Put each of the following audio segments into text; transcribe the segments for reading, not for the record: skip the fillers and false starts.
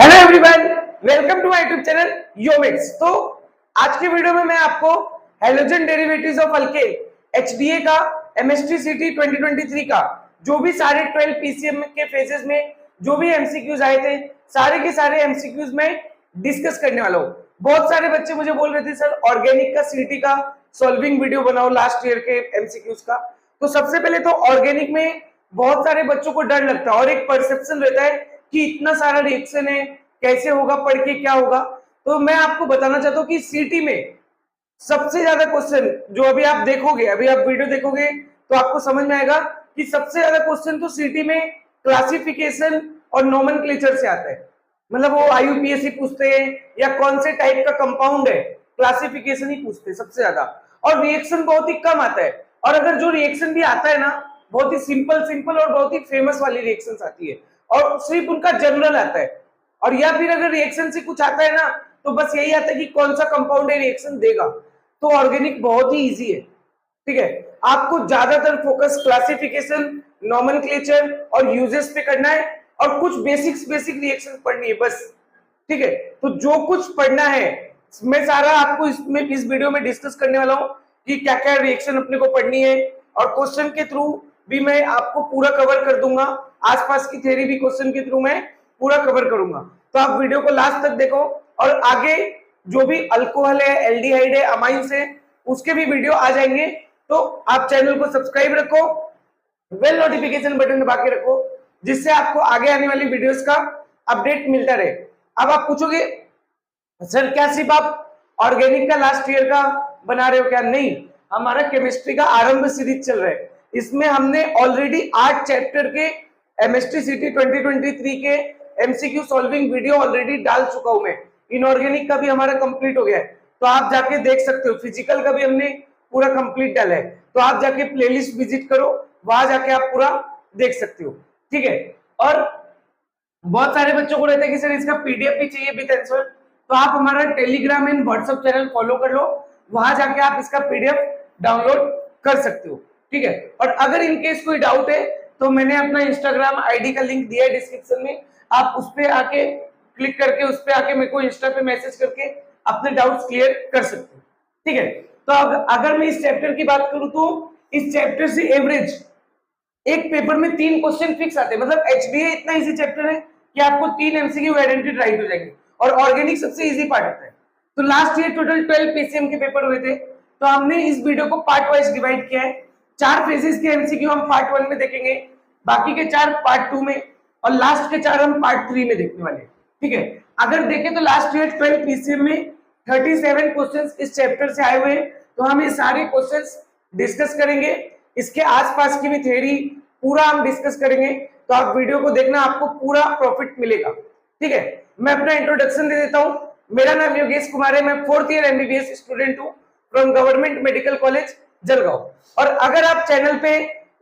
Hello everyone, welcome to my YouTube channel Yomix. तो आज के वीडियो में मैं आपको halogen derivatives of alkane HDA का एमएसटी सीटी 2023 का जो भी सारे 12 पीसीएम के फेजेस में जो भी एमसीक्यूज आए थे सारे के सारे एमसीक्यूज में डिस्कस करने वाला हूँ। बहुत सारे बच्चे मुझे बोल रहे थे सर ऑर्गेनिक का सीटी का सॉल्विंग वीडियो बनाओ लास्ट ईयर के एमसीक्यूज का। तो सबसे पहले तो ऑर्गेनिक में बहुत सारे बच्चों को डर लगता है और एक परसेप्शन रहता है कि इतना सारा रिएक्शन है, कैसे होगा, पढ़ के क्या होगा। तो मैं आपको बताना चाहता हूँ कि सीटी में सबसे ज्यादा क्वेश्चन जो अभी आप देखोगे, अभी आप वीडियो देखोगे तो आपको समझ में आएगा कि सबसे ज्यादा क्वेश्चन तो सीटी में क्लासिफिकेशन और नोमेनक्लेचर से आता है। मतलब वो आईयूपीएसी पूछते हैं या कौन से टाइप का कंपाउंड है, क्लासिफिकेशन ही पूछते हैं सबसे ज्यादा। और रिएक्शन बहुत ही कम आता है, और अगर जो रिएक्शन भी आता है ना बहुत ही सिंपल और बहुत ही फेमस वाली रिएक्शंस आती है और सिर्फ उनका जनरल आता है। और या फिर अगर रिएक्शन से कुछ आता है ना तो बस यही आता है कि कौन सा कंपाउंड है रिएक्शन देगा। तो ऑर्गेनिक बहुत ही इजी है, ठीक है। आपको ज्यादातर फोकस क्लासिफिकेशन, नोमेनक्लेचर और यूजेस पे करना है और कुछ बेसिक रिएक्शन पढ़नी है बस, ठीक है। तो जो कुछ पढ़ना है मैं सारा आपको इसमें इस वीडियो में डिस्कस करने वाला हूँ कि क्या क्या रिएक्शन अपने को पढ़नी है, और क्वेश्चन के थ्रू भी मैं आपको पूरा कवर कर दूंगा। आसपास की थ्योरी भी क्वेश्चन के थ्रू मैं पूरा कवर करूंगा। तो आप वीडियो को लास्ट तक देखो, और आगे जो भी अल्कोहल है, एल्डिहाइड है, अमाइंस है, उसके भी वीडियो आ जाएंगे। तो आप चैनल को सब्सक्राइब रखो, बेल नोटिफिकेशन बटन दबा के रखो, जिससे आपको आगे आने वाली वीडियोस का अपडेट मिलता रहे। अब आप पूछोगे सर क्या सिर्फ आप ऑर्गेनिक का लास्ट ईयर का बना रहे हो क्या? नहीं, हमारा केमिस्ट्री का आरंभ सीरीज चल रहा है। इसमें हमने ऑलरेडी 8 चैप्टर के एमएसटी सीटी 2023 के एमसीक्यू सॉल्विंग वीडियो ऑलरेडी डाल चुका हूं मैं। इनऑर्गेनिक का भी हमारा कंप्लीट हो गया है, तो आप जाके देख सकते हो। फिजिकल का भी हमने पूरा कंप्लीट डाला है, तो आप जाके प्लेलिस्ट विजिट करो, वहां जाके आप पूरा देख सकते हो, ठीक है। और बहुत सारे बच्चों को रहता है कि सर इसका पीडीएफ भी चाहिए विद आंसर, तो आप हमारा Telegram and WhatsApp channel follow कर लो, वहां जाके आप इसका पीडीएफ डाउनलोड कर सकते हो, ठीक है। और अगर इनकेस कोई डाउट है तो मैंने अपना इंस्टाग्राम आईडी का लिंक दिया है डिस्क्रिप्शन में, आप उस पर आके क्लिक करके उस पर आके मेरे को इंस्टा पे मैसेज करके अपने डाउट्स क्लियर कर सकते हो, ठीक है। तो अब अगर मैं इस चैप्टर की बात करूं तो इस चैप्टर से एवरेज एक पेपर में 3 क्वेश्चन फिक्स आते हैं। मतलब एचबीए इतना इजी चैप्टर है कि आपको 3 एमसीक्यू गारंटीड राइट हो जाएंगे, और ऑर्गेनिक सबसे इजी पार्ट होता है। तो लास्ट ईयर टोटल 12 पीसीएम के पेपर हुए थे, तो हमने इस वीडियो को पार्ट वाइज डिवाइड किया है। 4 फेजेस के एमसीक्यू हम पार्ट 1 में देखेंगे, बाकी के 4 पार्ट 2 में, और लास्ट के 4 हम पार्ट 3 में देखने वाले हैं, ठीक है। अगर देखें तो लास्ट ईयर 12 पीसीएम में 37 क्वेश्चंस इस चैप्टर से आए हुए हैं, तो हम ये सारे क्वेश्चंस डिस्कस करेंगे। इसके आसपास की भी थ्योरी पूरा हम डिस्कस करेंगे, तो आप वीडियो को देखना, आपको पूरा प्रॉफिट मिलेगा, ठीक है। मैं अपना इंट्रोडक्शन दे देता हूं। मेरा नाम योगेश कुमार है, मैं 4th ईयर एमबीबीएस स्टूडेंट हूं from government medical college Jalgaon. और अगर आप चैनल पे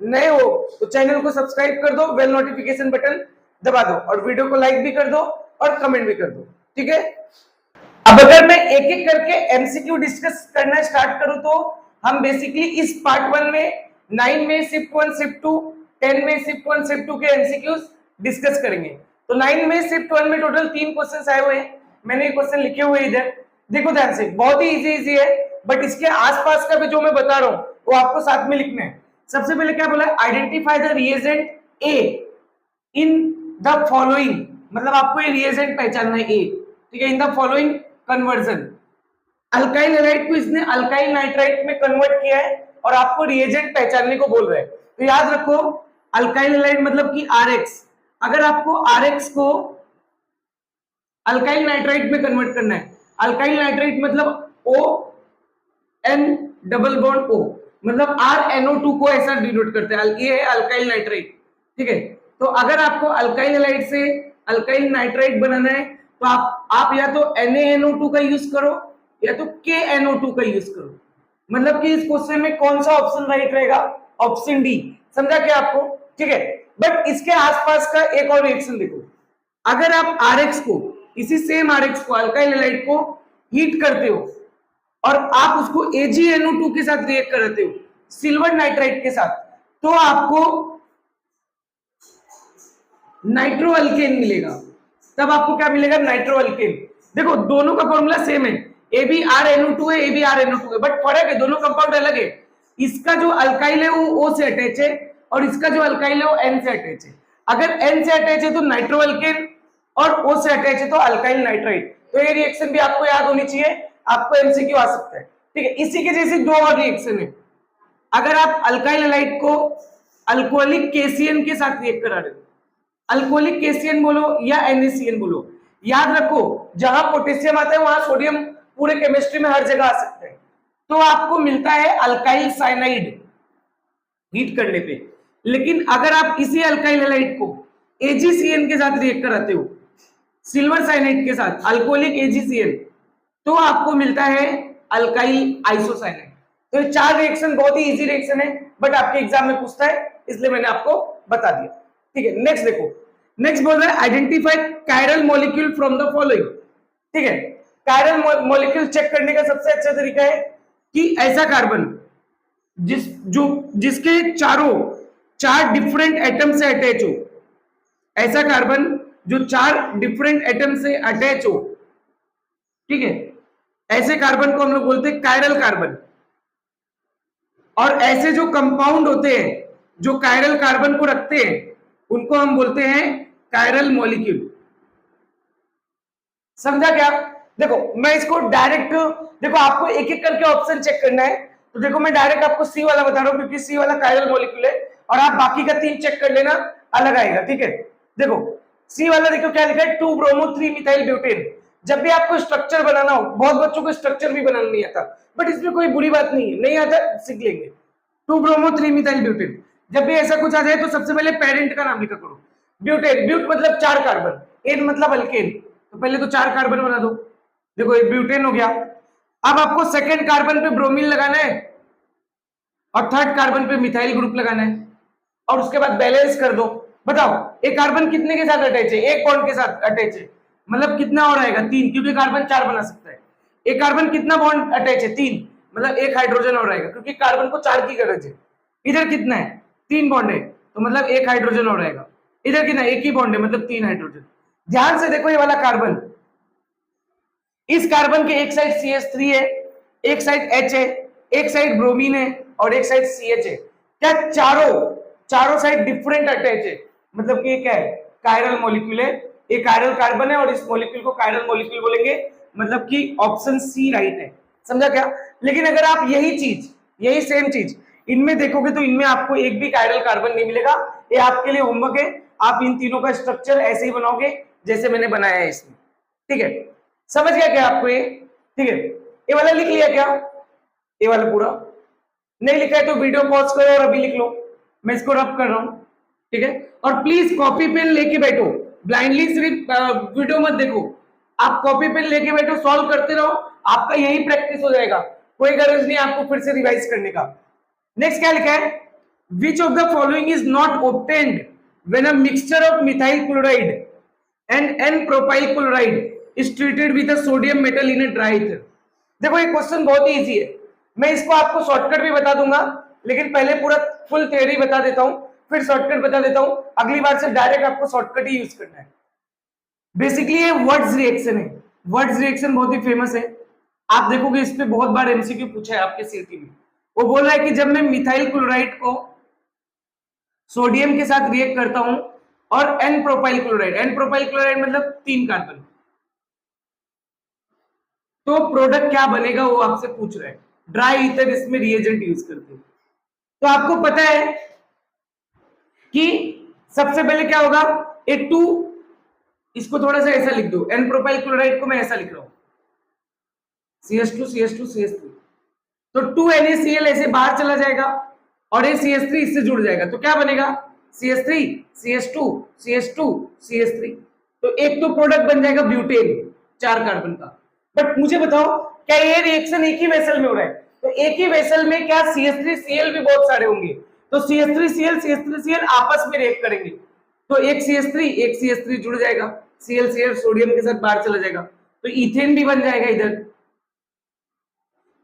नए हो तो चैनल को सब्सक्राइब कर दो, बेल नोटिफिकेशन बटन दबा दो, और वीडियो को लाइक भी कर दो और कमेंट भी कर दो, ठीक है। अब अगर मैं एक एक करके एमसीक्यू डिस्कस करना स्टार्ट करूं तो हम बेसिकली इस पार्ट 1 में 9 में शिफ्ट 1 शिफ्ट 2, 10 में शिफ्ट 1 शिफ्ट 2 के एमसीक्यूज डिस्कस करेंगे। तो 9 में शिफ्ट 1 में टोटल 3 क्वेश्चंस आए हुए हैं, मैंने ये क्वेश्चन लिखे हुए इधर, देखो ध्यान से, बहुत ही इजी है। बट इसके आसपास का भी जो मैं बता रहा हूं वो आपको साथ में लिखना है। सबसे पहले क्या बोला, identify the reagent A in the following, मतलब आपको ये रिएजेंट पहचानना है ए, ठीक है, इन the following conversion. Alkyl halide को इसने अल्काइल नाइट्राइट में कन्वर्ट किया है और आपको रिएजेंट पहचानने को बोल रहा है। तो याद रखो अल्काइल हैलाइड मतलब कि आरएक्स, अगर आपको आरएक्स को अल्काइल नाइट्राइट में कन्वर्ट करना है, अल्काइल नाइट्राइट मतलब O N double bond O, मतलब RnO2 को ऐसा डिनोट करते हैं, ये है अल्काइल नाइट्राइट, ठीक है। तो अगर आपको अल्काइल हैलाइड से अल्काइल नाइट्राइट बनाना है तो आप या तो NaNO2 का यूज करो या तो KNO2 का यूज करो। मतलब कि इस क्वेश्चन में कौन सा ऑप्शन राइट रहेगा, ऑप्शन डी, समझा क्या आपको, ठीक है। बट इसके आसपास का एक और रिएक्शन देखो, अगर आप RX को, इसी सेम RX को, अल्काइल हैलाइड को हीट करते हो और आप उसको AgNO2 के साथ रिएक्ट कराते हो सिल्वर नाइट्राइट के साथ, तो आपको नाइट्रो अल्केन मिलेगा, तब आपको क्या मिलेगा, नाइट्रो अल्केन। देखो दोनों का फॉर्मूला सेम है, AbRNO2 है, AbRNO2 है, बट फर्क है, दोनों कंपाउंड अलग है। इसका जो अल्काइल है वो O से अटैच है और इसका जो अल्काइल है वो N से अटैच है। अगर N से अटैच है तो नाइट्रो अल्केन और O से अटैच है तो अल्काइल नाइट्राइट। तो ये रिएक्शन भी आपको याद होनी चाहिए, आपको एमसीक्यू आ सकता है, ठीक है। इसी के जैसे दो और रिएक्शन है, अगर आप अल्काइल हैलाइड को अल्कोहलिक केसीएन के साथ रिएक्ट करा रहे हो, अल्कोहलिक केसीएन बोलो या NaCN बोलो, याद रखो जहां पोटेशियम आता है वहां सोडियम पूरे केमिस्ट्री में हर जगह आ सकता है। तो आपको मिलता है अल्काइल साइनाइड हीट करने पे। लेकिन अगर आप इसी अल्काइल हैलाइड को AgCN के साथ रिएक्ट कराते हो, सिल्वर साइनाइड के साथ अल्कोहलिक AgCN, तो आपको मिलता है अल्काइल आइसोसाइनाइड। तो ये चार रिएक्शन बहुत ही इजी रिएक्शन है, बट आपके एग्जाम में पूछता है, इसलिए मैंने आपको बता दिया, ठीक है। नेक्स्ट देखो, नेक्स्ट बोल रहा है identify chiral molecule from the following, ठीक है। कायरल मॉलिक्यूल चेक करने का सबसे अच्छा तरीका है कि ऐसा कार्बन जिसके चार डिफरेंट एटम से अटैच हो, ऐसा कार्बन जो चार डिफरेंट एटम से अटैच हो, ठीक है, ऐसे कार्बन को हम लोग बोलते हैं कायरल कार्बन। और ऐसे जो कंपाउंड होते हैं जो कायरल कार्बन को रखते हैं उनको हम बोलते हैं कायरल मॉलिक्यूल। समझा क्या? देखो मैं इसको डायरेक्ट, देखो आपको एक एक करके ऑप्शन चेक करना है, तो देखो मैं डायरेक्ट आपको सी वाला बता रहा हूं क्योंकि सी वाला कायरल मॉलिक्यूल है, और आप बाकी का तीन चेक कर लेना, अलग आएगा, ठीक है। देखो सी वाला देखो क्या लिखा है, 2-ब्रोमो-3-मिथाइल ब्यूटेन। जब भी आपको स्ट्रक्चर बनाना हो, बहुत बच्चों को स्ट्रक्चर भी बनाना नहीं आता, बट इसमें कोई बुरी बात नहीं है, नहीं आता सीख लेंगे। 2-ब्रोमो-3-मिथाइल ब्यूटेन, जब भी ऐसा कुछ आ जाए तो सबसे पहले पेरेंट का नाम लिखा करो। ब्यूटेन, ब्यूट मतलब चार कार्बन, एन मतलब अल्केन, तो पहले तो चार कार्बन बना दो। देखो एक ब्यूटेन हो गया। अब आपको सेकेंड कार्बन पे ब्रोमीन लगाना है और थर्ड कार्बन पे मिथाइल ग्रुप लगाना है, और उसके बाद बैलेंस कर दो। बताओ एक कार्बन कितने के साथ अटैच है, एक बॉन्ड के साथ अटैच है, मतलब कितना और आएगा, तीन, क्योंकि कार्बन चार बना सकता है। एक कार्बन कितना बॉन्ड अटैच है, तीन, मतलब एक हाइड्रोजन और आएगा, क्योंकि कार्बन को चार की गरज है। इधर कितना है, तीन बॉन्ड है, तो मतलब एक हाइड्रोजन और आएगा। इधर कितना, एक ही बॉन्ड है, मतलब तीन हाइड्रोजन। ध्यान से देखो ये वाला कार्बन, इस कार्बन के एक साइड CH3 है, एक साइड H है, एक साइड ब्रोमीन है और एक साइड CH है। क्या चारों साइड डिफरेंट अटैच है, मतलब कि ये क्या है, कायरल मॉलिक्यूल है। एक कायरल कार्बन है और इस मॉलिक्यूल को कायरल मॉलिक्यूल बोलेंगे, मतलब कि ऑप्शन सी राइट है। समझा क्या? लेकिन अगर आप यही सेम चीज इनमें देखोगे तो इनमें आपको एक भी कायरल कार्बन नहीं मिलेगा। ये आपके लिए होमवर्क है, आप इन तीनों का स्ट्रक्चर ऐसे ही बनाओगे जैसे मैंने बनाया है इसमें, ठीक है। समझ गया क्या आपको ये? ठीक है, ये वाला लिख लिया क्या, ये वाला पूरा? नहीं लिखा है तो वीडियो पॉज करो और अभी लिख लो, मैं इसको रब कर रहा हूं, ठीक है। और प्लीज कॉपी पेन लेके बैठो, ब्लाइंडली सिर्फ वीडियो मत देखो, आप कॉपी पेन लेके बैठो, सॉल्व करते रहो, आपका यही प्रैक्टिस हो जाएगा, कोई गरज नहीं आपको फिर से रिवाइज करने का। नेक्स्ट क्या लिखा है, which of the following is not obtained when a mixture of methyl chloride and N propyl chloride is treated with a sodium metal in a dry ether। देखो ये क्वेश्चन बहुत ही इजी है, मैं इसको आपको शॉर्टकट भी बता दूंगा, लेकिन पहले पूरा फुल थ्योरी बता देता हूं, फिर शॉर्टकट बता देता हूं। अगली बार से डायरेक्ट आपको शॉर्टकट ही यूज करना है। बेसिकली ये वर्ड्स रिएक्शन है, वर्ड्स रिएक्शन बहुत ही फेमस है, आप देखोगे इस पे बहुत बार एमसीक्यू पूछा है आपके सीटी में। वो बोल रहा है कि जब मैं मिथाइल क्लोराइड को सोडियम के साथ रिएक्ट करता हूं और एन प्रोपाइल क्लोराइड मतलब तीन कार्बन, तो प्रोडक्ट क्या बनेगा वो आपसे पूछ रहे हैं। ड्राई ईथर इसमें रिएजेंट यूज करते हैं। तो आपको पता है कि सबसे पहले क्या होगा, A2, इसको थोड़ा सा ऐसा लिख दो, एन प्रोपाइल क्लोराइड को मैं ऐसा लिख रहा हूं, CH2 तो 2NaCl ऐसे बाहर चला जाएगा और ये CH3 इससे जुड़ जाएगा, तो क्या बनेगा, CH3 CH2 तो एक तो प्रोडक्ट बन जाएगा ब्यूटेन, चार कार्बन का। बट मुझे बताओ क्या ये रिएक्शन एक ही वेसल में हो रहा है, तो एक ही वेसल में क्या CH3Cl भी बहुत सारे होंगे, तो CH3Cl आपस में रिएक्ट करेंगे, तो एक CH3 जुड़ जाएगा, Cl सोडियम के साथ बाहर चला जाएगा, तो इथेन भी बन जाएगा इधर।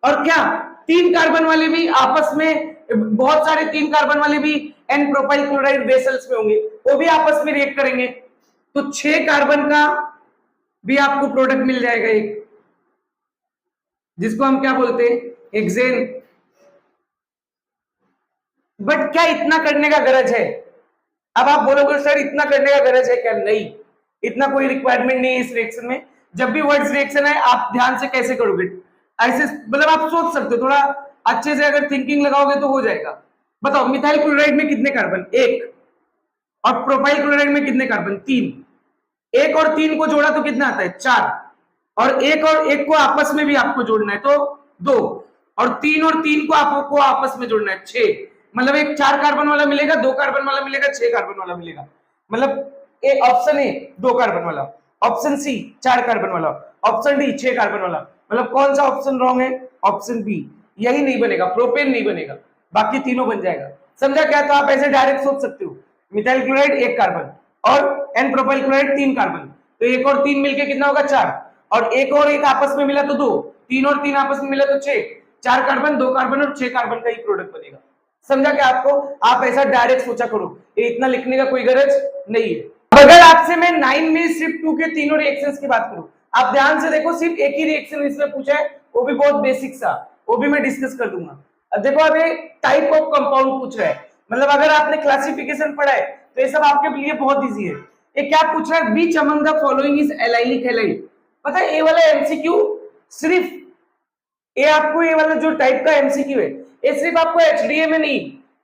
और क्या तीन कार्बन वाले भी आपस में, बहुत सारे तीन कार्बन वाले भी एन प्रोपाइल क्लोराइड वेसल्स में होंगे, वो भी आपस में रिएक्ट करेंगे, तो 6 कार्बन का भी आपको प्रोडक्ट मिल जाएगा एक, जिसको हम क्या बोलते हैं, हेक्सेन। बट क्या इतना करने का गरज है? अब आप बोलोगे सर इतना करने का गरज है क्या? नहीं, इतना कोई रिक्वायरमेंट नहीं है इस रिएक्शन में। जब भी वर्ड्स रिएक्शन है आप ध्यान से कैसे करोगे, ऐसे मतलब आप सोच सकते हो, थोड़ा अच्छे से अगर थिंकिंग लगाओगे तो हो जाएगा। बताओ, मिथाइल क्लोराइड में कितने कार्बन? एक। और प्रोपाइल क्लोराइड में कितने कार्बन? तीन। एक और तीन को जोड़ा तो कितना आता है? चार। और एक को आपस में भी आपको जोड़ना है तो दो। और तीन को आपको आपस में जोड़ना है, छह। मतलब एक 4 कार्बन वाला मिलेगा, 2 कार्बन वाला मिलेगा, 6 कार्बन वाला मिलेगा। मतलब ए ऑप्शन ए 2 कार्बन वाला, ऑप्शन सी 4 कार्बन वाला, ऑप्शन डी 6 कार्बन वाला। मतलब कौन सा ऑप्शन रॉन्ग है? Option B. यही नहीं बनेगा, प्रोपेन नहीं बनेगा, बाकी तीनों बन जाएगा। समझा क्या? तो आप ऐसे डायरेक्ट सोच सकते हो, मिथाइल क्लोराइड 1 कार्बन और एन प्रोपाइल क्लोराइड 3 कार्बन, तो एक और तीन मिलके कितना होगा? 4। और एक आपस में मिला तो 2, 3 और 3 आपस में मिला तो 6। 4 कार्बन, 2 कार्बन और 6 कार्बन का ही प्रोडक्ट बनेगा। समझा क्या आपको? आप ऐसा डायरेक्ट सोचा करो, ये इतना लिखने का कोई गरज नहीं है। अगर आपसे मैं 9 में सिर्फ 2 के तीनों रिएक्शंस की बात करूं, आप ध्यान से देखो, सिर्फ एक ही रिएक्शन इसमें पूछा है, वो भी बहुत बेसिक सा, वो भी मैं डिस्कस कर दूंगा। अब देखो, अब ये टाइप ऑफ कंपाउंड पूछ रहा है, मतलब अगर आपने क्लासिफिकेशन पढ़ा है तो ये सब आपके लिए बहुत इजी है। ये क्या पूछ रहा है? Which among the following is allylic halide. पता है ये वाला एमसीक्यू सिर्फ, ये आपको ये वाला जो टाइप का एमसीक्यू है, ये सिर्फ आपको एचडीए में नहीं,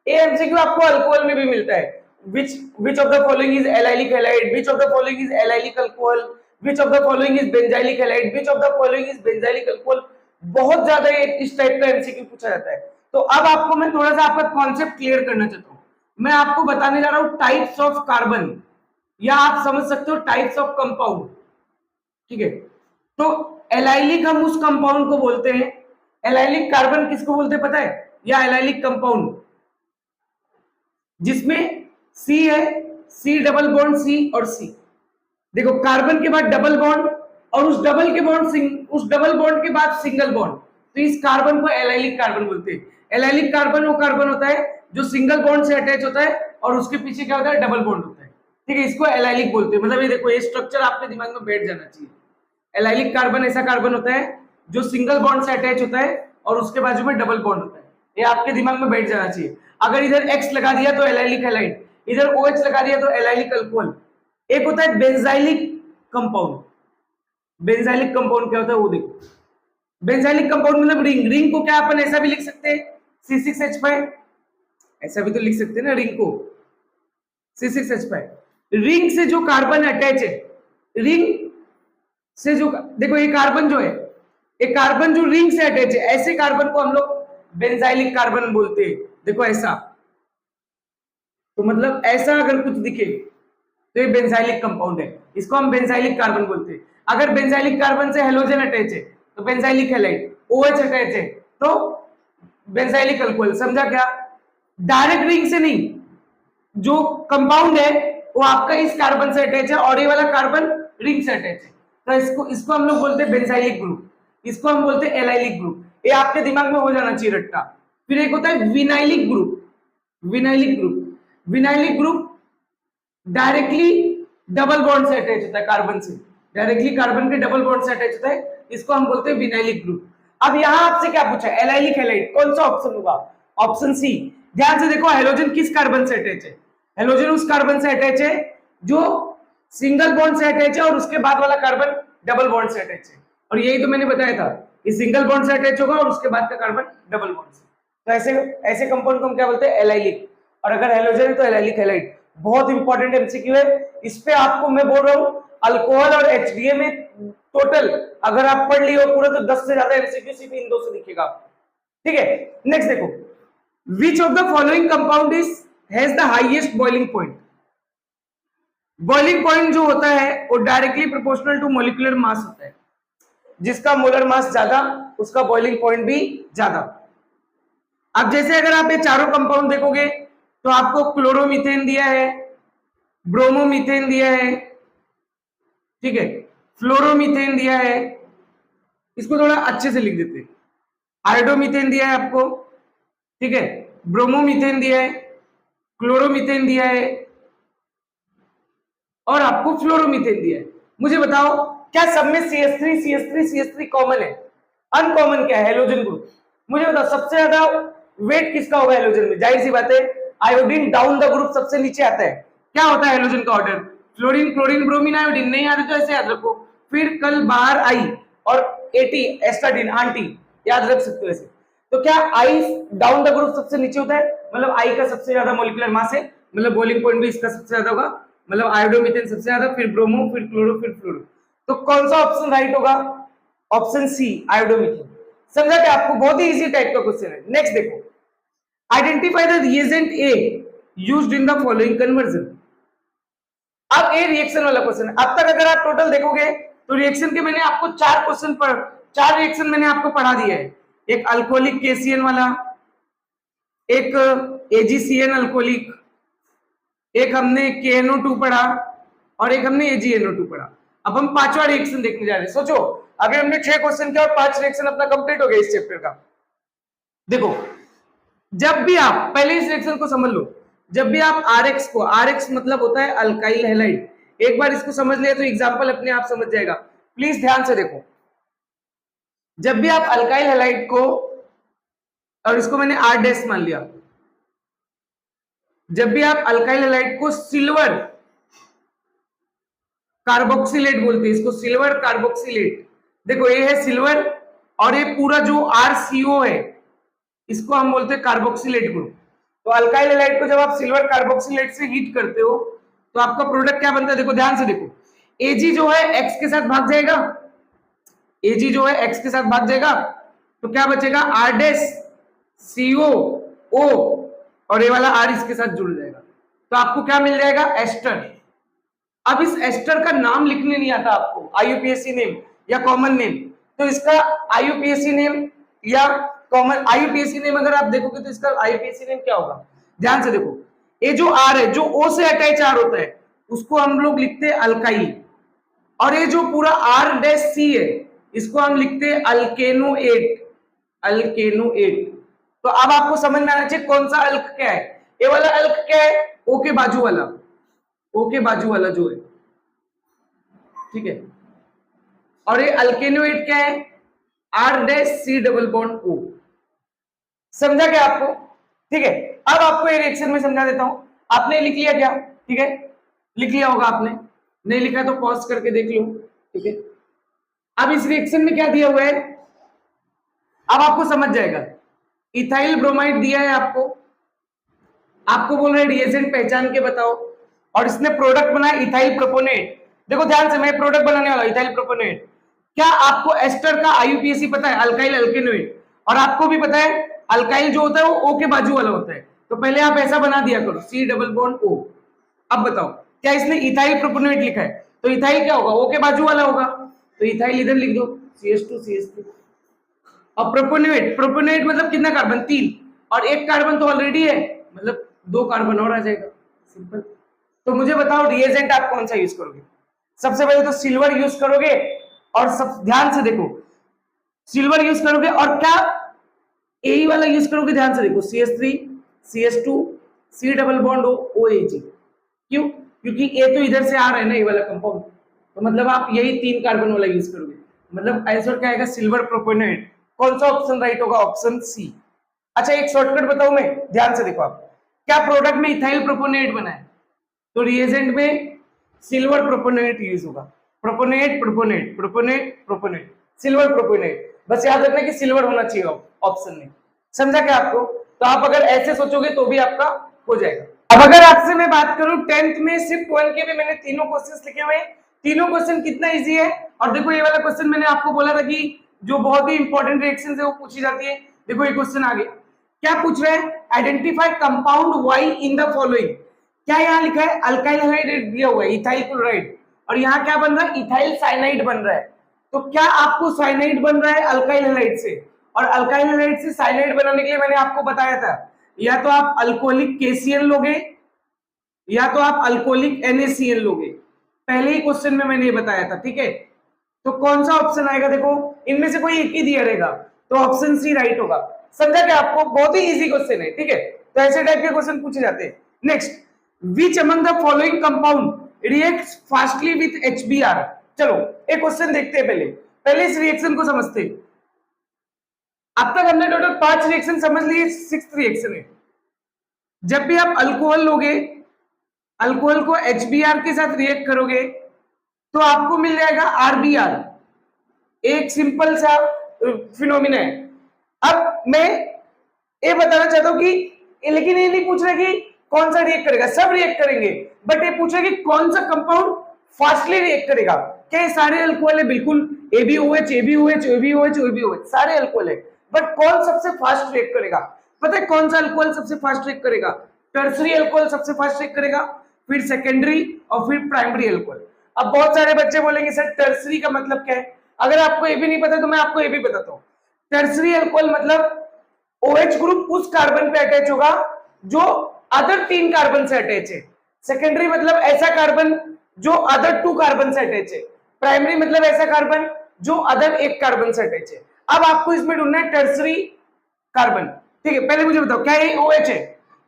ये एमसीक्यू आपको अल्कोहल में भी मिलता है। which of the following is allylic halide, which of the following is allylic alcohol, which of the following is benzylic halide, which of the following is benzylic alcohol। बहुत ज्यादा इस टाइप का MCQ पूछा जाता है। तो अब आपको मैं थोड़ा सा आपका कॉन्सेप्ट क्लियर करना चाहता हूँ। मैं आपको बताने जा रहा हूँ टाइप्स ऑफ कार्बन, या आप समझ सकते हो टाइप्स ऑफ कंपाउंड। ठीक है, तो एलाइलिक हम उस कंपाउंड को बोलते हैं, एलाइलिक कार्बन किसको बोलते हैं पता है? या एलाइलिक कंपाउंड जिसमें सी है, सी डबल बॉन्ड सी और सी। देखो, कार्बन के बाद डबल बॉन्ड, और उस डबल बॉन्ड के बाद सिंगल बॉन्ड, तो इस कार्बन को एलाइलिक कार्बन बोलते हैं। एलाइलिक कार्बन वो कार्बन होता है जो सिंगल बॉन्ड से अटैच होता है और उसके पीछे क्या होता है? डबल बॉन्ड होता है। ठीक है, इसको एलाइलिक बोलते हैं। मतलब ये देखो, ये स्ट्रक्चर आपके दिमाग में बैठ जाना चाहिए। एलाइलिक कार्बन ऐसा कार्बन होता है जो सिंगल बॉन्ड से अटैच होता है और उसके बाजू में डबल बॉन्ड होता है। ये आपके दिमाग में बैठ जाना चाहिए। अगर इधर X लगा दिया तो एलाइलिक हैलाइड, इधर OH लगा दिया तो एलाइलिक अल्कोहल। एक होता है बेंजाइलिक कंपाउंड। बेंजाइलिक कंपाउंड क्या होता है वो देखो। बेंजाइलिक कंपाउंड मतलब रिंग को क्या अपन ऐसा भी लिख सकते हैं, C6H5, ऐसा भी तो लिख सकते हैं ना रिंग को, C6H5। रिंग से जो कार्बन अटैच है, रिंग से जो, देखो ये कार्बन जो है, एक कार्बन जो रिंग से अटैच है, ऐसे कार्बन को हम लोग बेंजाइलिक कार्बन बोलते हैं। देखो ऐसा, तो मतलब ऐसा अगर कुछ दिखे तो ये बेंजाइलिक कंपाउंड है, इसको हम बेंजाइलिक कार्बन बोलते हैं। अगर बेंजाइलिक कार्बन से हेलोजन अटैच है तो बेंजाइलिक हैलाइड, OH अटैच है तो बेंजाइलिक अल्कोहल। समझा क्या? डायरेक्ट रिंग से नहीं, जो कंपाउंड है वो आपका इस कार्बन से अटैच है और ये वाला कार्बन रिंग से अटैच है, तो इसको हम लोग बोलते हैं बेंजाइलिक ग्रुप, इसको हम बोलते हैं एलाइलिक ग्रुप। ये आपके दिमाग में हो जाना चाहिए रट्टा। फिर एक होता है vinylic group. Vinylic group directly double bond से अटैच होता है कार्बन से, डायरेक्टली कार्बन के डबल बॉन्ड से अटैच होता है, इसको हम बोलते हैं विनाइलिक ग्रुप। अब यहां आपसे क्या पूछा है? एलाइलिक हैलाइड, कौन सा ऑप्शन होगा? Option C. ध्यान से देखो, हेलोजन किस कार्बन से अटैच है? हेलोजन उस कार्बन से अटैच है जो सिंगल बॉन्ड से अटैच है और उसके बाद वाला कार्बन डबल बॉन्ड से अटैच है। और यही तो मैंने बताया था कि सिंगल बॉन्ड से अटैच होगा और उसके बाद का कार्बन डबल बॉन्ड से। तो ऐसे कंपाउंड को हम क्या बोलते हैं? एलाइलिक। और अगर हेलोजन है तो एलाइलिक हैलाइड। बहुत इंपॉर्टेंट एमसीक्यू है, इस पे आपको मैं बोल रहा हूं अल्कोहल और एचडीए में टोटल अगर आप पढ़ लिए हो पूरा तो 10 से ज्यादा एमसीक्यू सिर्फ इन दो से दिखेगा। ठीक है, नेक्स्ट देखो, which of the following compound is has the highest boiling point. Boiling point जो होता है वो directly proportional to molecular mass होता है, जिसका मोलर मास ज्यादा उसका बॉइलिंग पॉइंट भी ज्यादा। अब जैसे अगर आप ये चारों कंपाउंड देखोगे तो आपको क्लोरोमीथेन दिया है, ब्रोमोमीथेन दिया है, ठीक है, फ्लोरोमीथेन दिया है, इसको थोड़ा अच्छे से लिख देते हैं, आयोडोमीथेन दिया है आपको, ठीक है, ब्रोमोमीथेन दिया है, क्लोरोमीथेन दिया है और आपको फ्लोरोमीथेन दिया है। मुझे बताओ क्या सब में CH3 कॉमन है? अनकॉमन क्या है? Halogen group. मुझे बताओ सबसे ज्यादा वेट किसका होगा हेलोजन में? जाहिर सी बात है आयोडीन डाउन द ग्रुप सबसे नीचे आता है। क्या होता है हेलोजन का order? Fluorine, chlorine, bromine, iodine. नहीं याद है तो ऐसे याद रखो। फिर कल बाहर आई और एटी एस्टाडीन आंटी याद रख सकते हो ऐसे। तो क्या आई डाउन द ग्रुप सबसे नीचे होता है? मतलब आई का सबसे ज्यादा मॉलिक्यूलर मास है, मतलब बॉइलिंग पॉइंट भी इसका सबसे ज्यादा होगा, मतलब आयोडोमीथेन सबसे ज्यादा, फिर ब्रोमो, फिर क्लोरो, फिर फ्लोरो। तो कौन सा ऑप्शन राइट होगा? Option C iodomethane. समझा क्या आपको? बहुत ही इजी टाइप का क्वेश्चन है। नेक्स्ट देखो, identify the reagent A used in the following conversion. अब ए रिएक्शन वाला क्वेश्चन है। अब तक अगर आप टोटल देखोगे तो रिएक्शन के मैंने आपको चार रिएक्शन मैंने आपको पढ़ा दिया है। एक अल्कोहलिक केसीएन वाला, एक एजीसीएन अल्कोहलिक, एक हमने KNO2 पढ़ा और एक हमने AgNO2 पढ़ा। अब हम पांचवा रिएक्शन देखने जा रहे हैं। सोचो अभी हमने 6 क्वेश्चन किया और 5 रिएक्शन अपना कंप्लीट हो गया इस चैप्टर का। देखो जब भी आप पहले इस रिएक्शन को समझ लो, जब भी आप RX को, RX मतलब होता है अल्काइल हैलाइड, एक बार इसको समझ लिया तो एग्जांपल अपने आप समझ जाएगा। प्लीज ध्यान से देखो, जब भी आप अल्काइल हैलाइड को, और इसको मैंने R' मान लिया, जब भी आप अल्काइल हैलाइड को सिल्वर कार्बोक्सिलेट बोलते हैं, इसको सिल्वर कार्बोक्सिलेट। देखो ये है सिल्वर और ये पूरा जो RCO है इसको हम बोलते हैं कार्बोक्सिलेट ग्रुप। तो अल्काइल हैलाइड को जब आप सिल्वर कार्बोक्सिलेट से हीट करते हो तो आपका प्रोडक्ट क्या बनता है? देखो ध्यान से देखो, Ag जो है X के साथ भाग जाएगा, Ag जो है X के साथ भाग जाएगा, तो क्या बचेगा? R' CO O और ये वाला R इसके साथ जुड़ जाएगा, तो आपको क्या मिल जाएगा? एस्टर। अब इस एस्टर का नाम लिखने नहीं आता आपको, IUPAC नेम या कॉमन नेम, तो इसका IUPAC नेम या कॉमन IUPAC नेम अगर आप देखोगे तो इसका IUPAC नेम क्या होगा? ध्यान से देखो, ये जो R है, जो O से अटैच R होता है उसको हम लोग लिखते हैं अल्काइल, और ये जो पूरा R' है इसको हम लिखते हैं अल्केनोएट, अल्केनोएट। तो अब आपको समझ में आना चाहिए कौन सा अल्क क्या है। ये वाला अल्क क्या है? O के बाजू वाला, O के बाजू वाला जो है, ठीक है। और ये अल्केनोएट क्या है? R' double bond O। समझा क्या आपको? ठीक है। अब आपको ये रिएक्शन में समझा देता हूं। आपने लिख लिया क्या? ठीक है, लिख लिया होगा आपने, नहीं लिखा तो पॉज करके देख लो, ठीक है। अब इस रिएक्शन में क्या दिया हुआ है अब आपको समझ जाएगा। इथाइल ब्रोमाइड दिया है आपको, आपको बोल रहे रिएजेंट पहचान के बताओ, और इसने प्रोडक्ट बनाया इथाइल प्रोपोनेट। देखो ध्यान से, मैं प्रोडक्ट बनाने वाला इथाइल प्रोपोनेट। क्या आपको एस्टर का IUPAC पता है? अल्काइल अल्केनोइड। और आपको भी पता है अल्काइल जो होता है वो O के बाजू वाला होता है, तो पहले आप ऐसा बना दिया करो, C डबल बॉन्ड O। अब बताओ क्या इसने इथाइल प्रोपोनेट लिखा है? तो इथाइल क्या होगा? O के बाजू वाला होगा, तो इथाइल इधर लिख दो, CH2 CH3। और प्रोपोनेट, प्रोपोनेट मतलब कितना कार्बन? 3, और एक कार्बन तो ऑलरेडी है, मतलब 2 कार्बन और आ जाएगा, सिंपल। तो मुझे बताओ रिएजेंट आप कौन सा यूज करोगे? सबसे पहले तो सिल्वर यूज करोगे, और सब ध्यान से देखो, सिल्वर यूज करोगे और क्या ए वाला यूज करोगे? ध्यान से देखो, CH3 CH2 C double bond OAG। क्यों? क्योंकि ए तो इधर से आ रहा है ना, ये वाला कंपाउंड, तो मतलब आप यही 3 कार्बन वाला यूज करोगे, मतलब आंसर क्या आएगा? Silver propionate. कौन सा ऑप्शन राइट होगा? Option C. अच्छा एक शॉर्टकट बताऊं मैं, ध्यान से देखो, आप क्या प्रोडक्ट में इथाइल प्रोपोनेट बना है, तो रिएजेंट में सिल्वर प्रोपोनेट यूज होगा। प्रोपोनेट प्रोपोनेट प्रोपोनेट प्रोपोनेट, सिल्वर प्रोपोनेट, बस याद रखना कि सिल्वर होना चाहिए ऑप्शन में। समझा क्या आपको? तो आप अगर ऐसे सोचोगे तो भी आपका हो जाएगा। अब अगर आपसे मैं बात करूं 10th में शिफ्ट 1 के भी मैंने तीनों क्वेश्चंस लिखे हुए हैं। तीनों क्वेश्चन कितना इजी है, और देखो ये वाला क्वेश्चन मैंने आपको बोला था कि जो बहुत ही इंपॉर्टेंट रिएक्शन है वो पूछी जाती है। देखो ये क्वेश्चन आगे क्या पूछ रहा है? Identify compound Y in the following. क्या यहाँ लिखा है? अल्काइल हैलाइड दिया हुआ है, इथाइल क्लोराइड, और यहाँ क्या बन रहा है? इथाइल साइनाइड बन रहा है। तो क्या आपको साइनाइड बन रहा है अल्काइल हैलाइड से, और अल्काइल हैलाइड से साइनाइड बनाने के लिए मैंने आपको बताया था या तो आप अल्कोहलिक KCl लोगे या तो आप अल्कोहलिक NaCl लोगे। पहले ही क्वेश्चन में मैंने ये बताया था, ठीक है। तो कौन सा ऑप्शन आएगा? देखो इनमें से कोई एक ही दिया रहेगा, तो ऑप्शन सी राइट होगा। समझा क्या आपको? बहुत ही इजी क्वेश्चन है, ठीक है। तो ऐसे टाइप के क्वेश्चन पूछे जाते हैं। Next, which among the following compound reacts fastly with HBr। चलो एक क्वेश्चन देखते हैं, पहले इस रिएक्शन को समझते हैं। अब तक हमने टोटल 5 रिएक्शन समझ लिए, 6th रिएक्शन है। जब भी आप अल्कोहल लोगे, अल्कोहल को HBr के साथ रिएक्ट करोगे तो आपको मिल जाएगा RBr। एक सिंपल सा फिनोमिना है। अब मैं ये बताना चाहता हूं कि लेकिन ये नहीं पूछ रहा कि कौन सा रिएक्ट करेगा, सब रिएक्ट करेंगे, बट ये पूछ रहा है कि कौन सा कंपाउंड फास्टली रिएक्ट करेगा। क्या ये सारे अल्कोहल है? बिल्कुल, AbOH AbOH AbOH AbOH सारे अल्कोहल है, बट कौन सबसे फास्ट रिएक्ट करेगा? पता है कौन सा अल्कोहल सबसे फास्ट रिएक्ट करेगा? टर्सरी अल्कोहल सबसे फास्ट रिएक्ट करेगा, फिर सेकेंडरी और फिर प्राइमरी अल्कोहल। अब बहुत सारे बच्चे बोलेंगे सर टर्सरी का मतलब क्या है? अगर आपको ये भी नहीं पता तो मैं आपको ये भी बताता हूँ। टर्सरी अल्कोहल मतलब OH ग्रुप उस कार्बन पे अटैच होगा जो अदर 3 कार्बन से अटैच है। सेकेंडरी मतलब ऐसा कार्बन जो अदर 2 कार्बन से अटैच है। प्राइमरी मतलब ऐसा कार्बन जो अदर 1 कार्बन से अटैच है। अब आपको इसमें ढूंढना है टर्सरी कार्बन। ठीक है, पहले मुझे बताओ क्या ये OH है?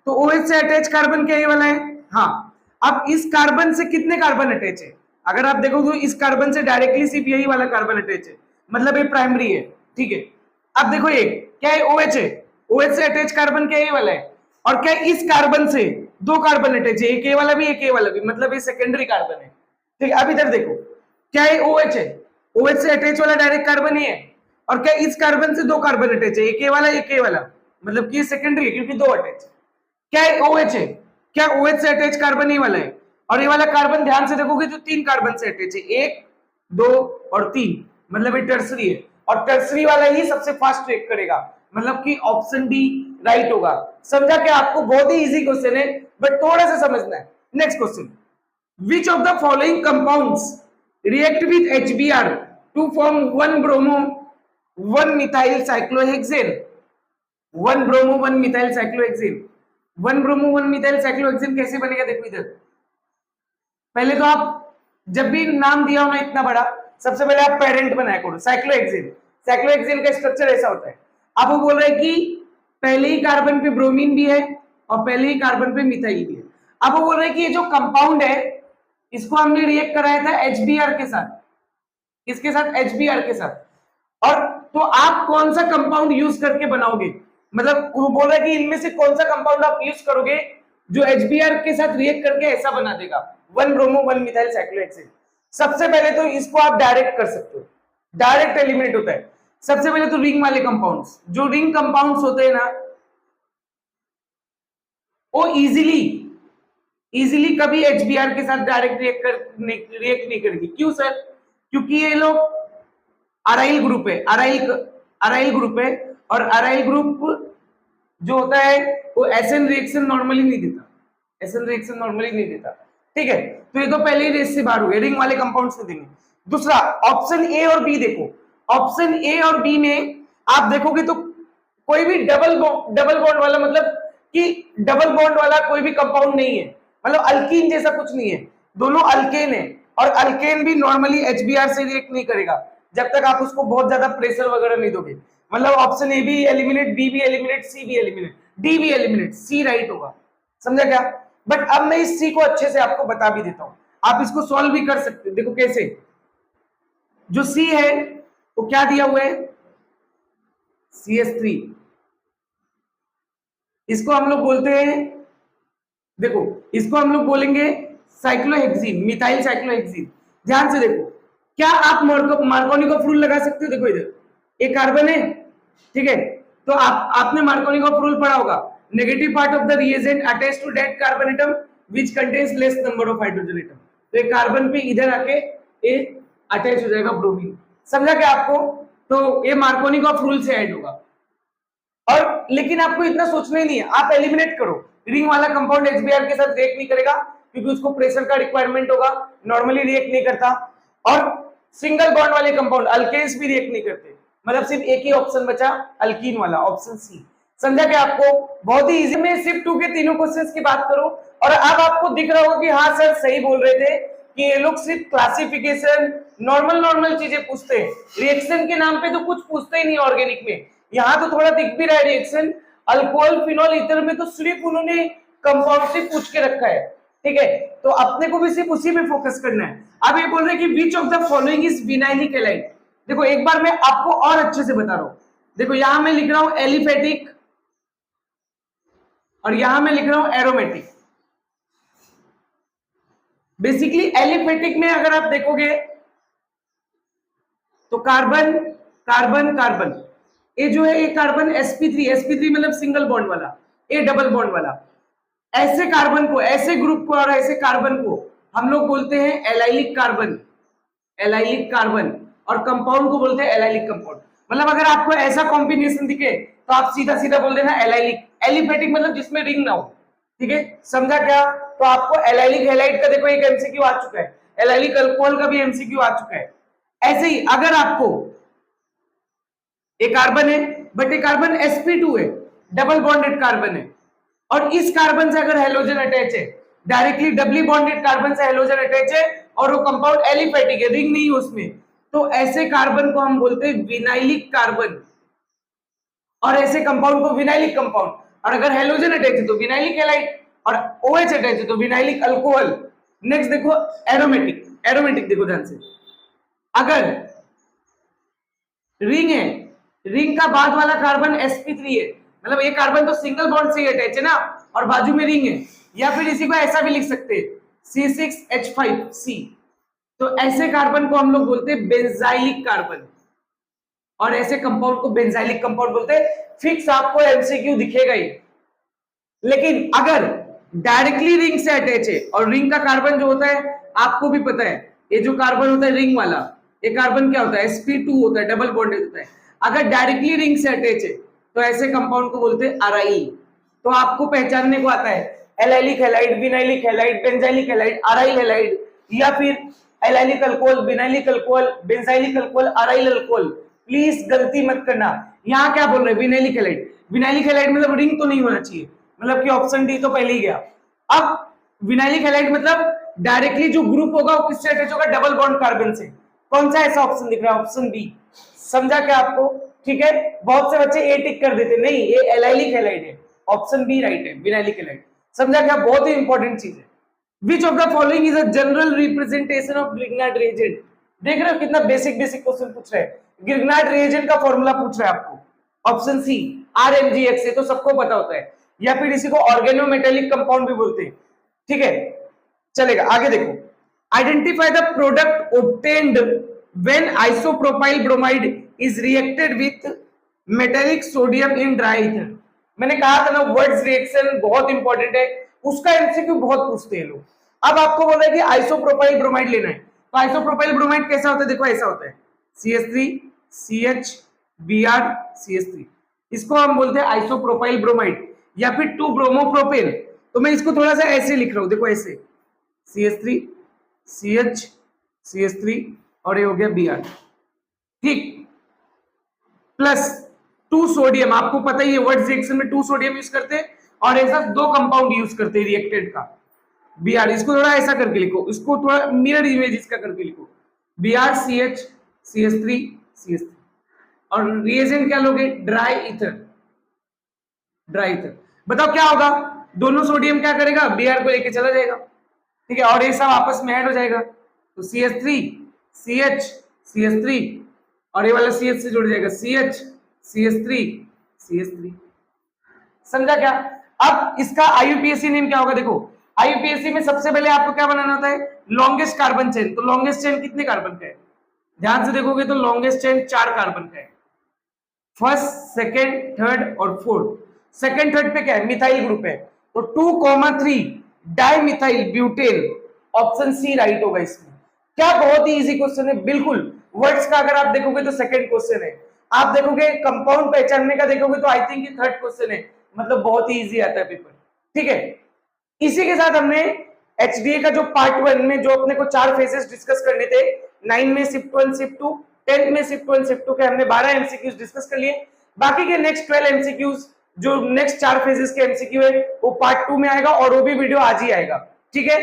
तो OH से अटैच कार्बन क्या ये वाला है? हाँ। अब इस कार्बन से कितने कार्बन अटैच है? अगर आप देखो तो इस कार्बन से डायरेक्टली सिर्फ यही वाला कार्बन अटैच है, मतलब ये प्राइमरी है। ठीक है, अब देखो ये क्या है? OH है। OH से अटैच कार्बन क्या ये वाला है? और क्या इस कार्बन से 2 कार्बन अटैच है, एक ये वाला भी एक ये वाला भी, मतलब ये सेकेंडरी कार्बन है। ठीक है, अब इधर देखो क्या ये OH है? OH से अटैच वाला डायरेक्ट कार्बन ही है। और क्या इस कार्बन से 2 कार्बन अटैच है, एक ये वाला एक ये वाला, मतलब कि ये सेकेंडरी है क्योंकि 2 अटैच। क्या ये OH है? क्या OH से अटैच कार्बन ही वाला है? और ये वाला कार्बन ध्यान से देखोगे तो 3 कार्बन से अटैच है, 1 2 और 3, मतलब ये टर्सरी है। और टर्सरी वाला ही सबसे फास्ट रिएक्ट करेगा, मतलब कि ऑप्शन डी राइट होगा। समझा? क्या आपको बहुत ही इजी क्वेश्चन है, बट थोड़ा सा समझना है। Next question, which of the following compounds react with HBr to form 1 bromo 1 methyl cyclohexane? 1 bromo 1 methyl cyclohexane, 1 bromo 1 methyl cyclohexane कैसे बनेगा? देखो इधर, पहले तो आप जब भी नाम दिया हो ना इतना बड़ा, सबसे पहले आप पेरेंट बनाया करो साइक्लोहेक्सेन। साइक्लोहेक्सेन का स्ट्रक्चर ऐसा होता है। अब वो बोल रहे हैं कि पहले ही कार्बन पे ब्रोमीन भी है और पहले ही कार्बन पे मिथाइल भी है। अब वो बोल रहे हैं कि ये जो कंपाउंड है इसको हमने रिएक्ट कराया था HBr के साथ, इसके साथ HBr के साथ। और तो आप कौन सा कंपाउंड यूज करके बनाओगे? मतलब वो बोल रहा है कि इनमें से कौन सा कंपाउंड आप यूज करोगे जो HBr के साथ रिएक्ट करके ऐसा बना देगा 1 ब्रोमो 1 मिथाइल साइक्लोहेक्सेन। सबसे पहले तो इसको आप डायरेक्ट कर सकते हो, डायरेक्ट एलिमिनेट होता है। सबसे पहले तो रिंग वाले कंपाउंड्स, जो रिंग कंपाउंड्स होते हैं ना, वो इजीली कभी HBr के साथ डायरेक्ट रिएक्ट नहीं करेगी। क्यों सर? क्योंकि ये लोग अराइल ग्रुप है, अराइल ग्रुप है, और अराइल ग्रुप जो होता है वो एसएन रिएक्शन नॉर्मली नहीं देता, एसएन रिएक्शन नॉर्मली नहीं देता। ठीक है, तो ये तो पहले ही रेस से बाहर हुए, रिंग वाले कंपाउंड्स से देंगे। दूसरा ऑप्शन ए और बी देखो, ऑप्शन ए और बी में आप देखोगे तो कोई भी डबल बॉन्ड वाला, मतलब कि डबल बॉन्ड वाला कोई भी कंपाउंड नहीं है, मतलब अल्कीन जैसा कुछ नहीं है, दोनों अल्केन है। और अल्केन भी नॉर्मली HBr से रिएक्ट नहीं करेगा जब तक आप उसको बहुत ज्यादा प्रेशर वगैरह नहीं दोगे। मतलब ऑप्शन ए भी एलिमिनेट, बी भी एलिमिनेट, सी भी एलिमिनेट, डी भी एलिमिनेट, सी राइट होगा। समझा क्या? बट अब मैं इस सी को अच्छे से आपको बता भी देता हूं, आप इसको सॉल्व भी कर सकते हो। देखो कैसे, जो सी है वो क्या दिया हुआ है? CH3। इसको हम लोग बोलते हैं, देखो इसको हम लोग बोलेंगे साइक्लोहेक्सीन, मिथाइल साइक्लोहेक्सीन। ध्यान से देखो, क्या आप मार्कोनिकॉफ रूल लगा सकते हो? देखो इधर एक कार्बन है, ठीक है, तो आपने मार्कोनिकॉफ रूल पढ़ा होगा, negative part of the reagent attach to that carbon atom which contains less number of hydrogen atom. तो एक कार्बन पे इधर आके ये अटैच हो जाएगा ब्रोमीन। समझा क्या आपको? तो ये मार्कोनिकॉफ रूल से ऐड होगा। और लेकिन आपको इतना सोचना ही नहीं है, आप एलिमिनेट करो। रिंग वाला कंपाउंड HBr के साथ रिएक्ट नहीं करेगा क्योंकि उसको प्रेशर का रिक्वायरमेंट होगा, नॉर्मली रिएक्ट नहीं करता। और सिंगल बॉन्ड वाले कंपाउंड अल्केन्स भी रिएक्ट नहीं करते, मतलब सिर्फ एक ही ऑप्शन बचा अल्कीन वाला, ऑप्शन सी। समझा क्या आपको? बहुत ही इजी। में सिर्फ 2 के तीनों क्वेश्चंस की बात करो और अब आपको दिख रहा होगा कि हाँ सर सही बोल रहे थे कि ये लोग सिर्फ क्लासिफिकेशन नॉर्मल चीजें पूछते हैं, रिएक्शन के नाम पे तो कुछ पूछते ही नहीं ऑर्गेनिक में। यहाँ तो थोड़ा दिख भी रहा है रिएक्शन, अल्कोहल फिनॉल ईथर में तो सिर्फ उन्होंने कंपाउंड से पूछ के रखा है। ठीक है, तो अपने को भी सिर्फ उसी में फोकस करना है। अब ये बोल रहे हैं कि विच of the following is vinylic halide. देखो एक बार मैं आपको और अच्छे से बता रहा हूं, देखो यहां मैं लिख रहा हूं एलिफेटिक और यहां मैं लिख रहा हूं एरोमेटिक। बेसिकली एलिफेटिक में अगर आप देखोगे तो कार्बन कार्बन कार्बन, ये जो है ये कार्बन sp3, sp3 मतलब सिंगल बॉन्ड वाला, ये डबल बॉन्ड वाला। ऐसे कार्बन को, ऐसे ग्रुप को और ऐसे कार्बन को हम लोग बोलते हैं एलाइलिक कार्बन, एलाइलिक कार्बन, और कंपाउंड को बोलते हैं एलाइलिक कंपाउंड। मतलब अगर आपको ऐसा कॉम्बिनेशन दिखे तो आप सीधा सीधा बोल देना एलाइलिक। एलिफेटिक मतलब जिसमें रिंग ना हो, ठीक है, समझा क्या? तो आपको एलाइलिक हैलाइड का देखो एक एमसीक्यू आ चुका है, एलाइलिक अल्कोहल का भी एमसीक्यू आ चुका है। ऐसे ही अगर आपको एक कार्बन है बट ये कार्बन sp2 है, डबल बॉन्डेड कार्बन है, और इस कार्बन से अगर हेलोजन अटैच है, डायरेक्टली डबली बॉन्डेड कार्बन से हेलोजन अटैच है और वो कंपाउंड एलिफेटिक है, रिंग नहीं है उसमें, तो ऐसे कार्बन को हम बोलते हैं विनाइलिक कार्बन, और ऐसे कंपाउंड को विनाइलिक कंपाउंड। और अगर हेलोजन अटैच है तो विनाइलिक हैलाइड, और OH अटैच है तो विनाइलिक अल्कोहल। नेक्स्ट देखो एरोमेटिक, एरोमेटिक देखो ध्यान से, अगर रिंग है, रिंग का बाद वाला कार्बन sp3 है, मतलब ये कार्बन तो सिंगल बॉन्ड से ही अटैच है ना, और बाजू में रिंग है, या फिर इसी को ऐसा भी लिख सकते हैं C6H5C, तो ऐसे कार्बन को हम लोग बोलते हैं बेंजाइलिक कार्बन, और ऐसे कंपाउंड को बेंजाइलिक कंपाउंड बोलते हैं। फिक्स आपको एमसीक्यू दिखेगा ही। लेकिन अगर डायरेक्टली रिंग से अटैच है, और रिंग का कार्बन जो होता है आपको भी पता है, ये जो कार्बन होता है रिंग वाला, ये कार्बन क्या होता है sp2 होता है, डबल बॉन्डेड होता है। अगर डायरेक्टली रिंग से अटैच है तो ऐसे कंपाउंड को बोलते हैं अराइल। तो आपको पहचानने को आता है allylic halide, vinylic halide, benzylic halide, aryl halide, या फिर allylic alcohol, vinylic alcohol, benzylic alcohol, aryl alcohol. Please गलती मत करना, यहाँ क्या बोल रहे हैं विनाइलिक हैलाइड। विनाइलिक हैलाइड मतलब रिंग तो नहीं होना चाहिए, मतलब कि ऑप्शन डी तो पहले ही गया। अब विनाइलिक हैलाइड मतलब डायरेक्टली जो ग्रुप होगा वो किससे अटैच होगा, डबल बॉन्ड कार्बन से। कौन सा ऐसा ऑप्शन दिख रहा है, ऑप्शन बी। समझा क्या आपको? ठीक है, बहुत से बच्चे ए टिक कर देते, नहीं ये एलाइलिक हैलाइड है, ऑप्शन बी राइट है, विनाइलिक हैलाइड। समझा क्या? बहुत ही इंपॉर्टेंट चीज है। Which of the following is a general representation of Grignard reagent. देख रहे हो कितना बेसिक बेसिक क्वेश्चन पूछ रहे हैं। ग्रिग्नार्ड रिएजेंट का फॉर्मूला पूछ रहा है आपको, ऑप्शन सी RMGX, ये तो सबको पता होता है, या फिर इसी को ऑर्गेनोमेटेलिक कंपाउंड भी बोलते हैं। ठीक है, चलेगा, आगे देखो। Identify the product obtained when isopropyl bromide is reacted with metallic sodium in dry ether. मैंने कहा था ना वर्ड्स रिएक्शन बहुत इंपॉर्टेंट है, उसका एमसीक्यू बहुत पूछते हैं लोग। अब आपको बोल रहे हैं कि आइसोप्रोपाइल ब्रोमाइड लेना है, तो आइसोप्रोपाइल ब्रोमाइड कैसा होता है, देखो ऐसा होता है CH3 CH Br CH3, इसको हम बोलते हैं आइसोप्रोपाइल ब्रोमाइड, या फिर 2 ब्रोमोप्रोपेन। तो मैं इसको थोड़ा सा ऐसे लिख रहा हूं, देखो ऐसे CH3 CH CH3 और ये हो गया Br, ठीक, प्लस 2 सोडियम। आपको पता ही है वर्ड्स रिएक्शन में 2 सोडियम यूज करते हैं, और ऐसा 2 कंपाउंड यूज करते हैं रिएक्टेड का Br। इसको थोड़ा ऐसा करके लिखो, इसको थोड़ा मिरर इमेज इसका करके लिखो, Br CH CH3 CH3, और रिएजेंट क्या लोगे, ड्राई ईथर, ड्राई ईथर। बताओ क्या होगा, दोनों सोडियम क्या करेगा, Br को लेके चला जाएगा, ठीक है, और ये सब आपस में ऐड हो जाएगा, तो CH3 CH CH3, और ये वाला CH से जुड़ जाएगा CH CH3 CH3। समझा क्या? अब इसका IUPAC नेम क्या होगा, देखो IUPAC में सबसे पहले आपको क्या बनाना होता है, लॉन्गेस्ट कार्बन चेन। तो लॉन्गेस्ट चेन कितने कार्बन का है, ध्यान से देखोगे तो लॉन्गेस्ट चेन 4 कार्बन का है, फर्स्ट सेकेंड थर्ड और फोर्थ। सेकेंड थर्ड पे क्या है, मिथाइल ग्रुप है, तो 2,3 dimethyl butane, option C right होगा इसमें। क्या बहुत ही इजी क्वेश्चन है, बिल्कुल। वर्ड्स का अगर आप देखोगे तो सेकंड क्वेश्चन है, आप देखोगे कंपाउंड पहचानने का देखोगे तो आई थिंक ये थर्ड क्वेश्चन है, मतलब बहुत ही इजी आता है पेपर, ठीक है। इसी के साथ हमने HDA का जो पार्ट 1 में जो अपने को 4 फेजेस डिस्कस करने थे, 9 में शिफ्ट 1 शिफ्ट 2, 10 में शिफ्ट 1 शिफ्ट 2 के हमने 12 MCQs डिस्कस कर लिए। बाकी के नेक्स्ट 12 MCQs जो नेक्स्ट 4 फेजेस के MCQ है वो पार्ट 2 में आएगा, और वो भी वीडियो आज ही आएगा, ठीक है।